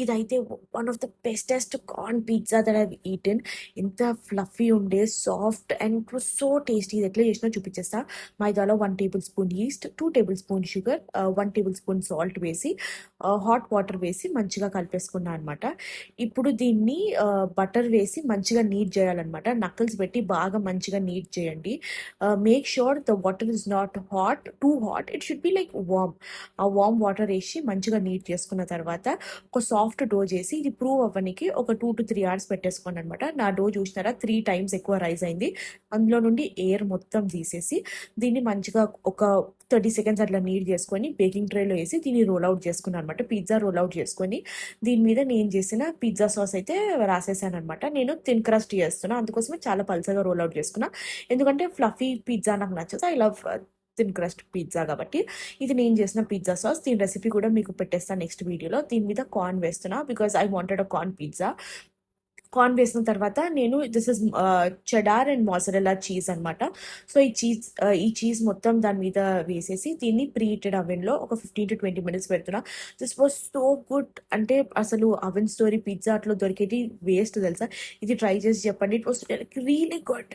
ఇదైతే one of the bestest corn pizza that I've eaten. ఎంత fluffy ఉండే, soft and it was so tasty. ఇది ఎట్లా చేసినా చూపించేస్తా. మైదాలో 1 table spoon east, 2 table spoon sugar, 1 table spoon salt వేసి hot water వేసి మంచిగా కలిపేసుకున్నా అనమాట. ఇప్పుడు దీన్ని బటర్ వేసి మంచిగా నీట్ చేయాలన్నమాట. నక్కల్స్ పెట్టి బాగా మంచిగా నీట్ చేయండి. Make sure the water is not hot, too hot, it should be like warm. ఆ వార్మ్ వాటర్ వేసి మంచిగా నీట్ చేసుకున్న తర్వాత ఒక సాఫ్ట్ డో చేసి ఇది ప్రూవ్ అవ్వడానికి ఒక 2 to 3 hours పెట్టేసుకోండి అనమాట. నా డో చూసినారా 3 times ఎక్కువ రైజ్ అయింది. అందులో నుండి ఎయిర్ మొత్తం తీసేసి దీన్ని మంచిగా ఒక 30 seconds అట్లా నీట్ చేసుకొని బేకింగ్ ట్రేలో వేసి దీన్ని రోల్ అవుట్ చేసుకున్నాను అనమాట. పిజ్జా రోల్ అవుట్ చేసుకొని దీని మీద నేను చేసిన పిజ్జా సాస్ అయితే రాసేసాను అనమాట. నేను థిన్ క్రస్ట్ చేస్తున్నా, అందుకోసమే చాలా పల్చగా రోల్ అవుట్ చేసుకున్నా. ఎందుకంటే ఫ్లఫీ పిజ్జా నాకు నచ్చదు. I love thin crust pizza కాబట్టి ఇది నేను చేసిన పిజ్జా సాస్. దీని రెసిపీ కూడా మీకు పెట్టేస్తాను నెక్స్ట్ వీడియోలో. దీని మీద కార్న్ వేస్తున్నా because I wanted a corn pizza. Corn వేసిన తర్వాత నేను దిస్ ఇస్ చెడార్ అండ్ మాజరెల్లా చీజ్ అనమాట. సో ఈ చీజ్ మొత్తం దాని మీద వేసేసి దీన్ని ప్రీ హీటెడ్ అవెన్లో ఒక 15 to 20 minutes పెడుతున్నా. This was so good. అంటే అసలు అవెన్ స్టోరీ పిజ్జా అట్లా దొరికేది వేస్ట్ తెలుసా. ఇది ట్రై చేసి చెప్పండి. It was really good.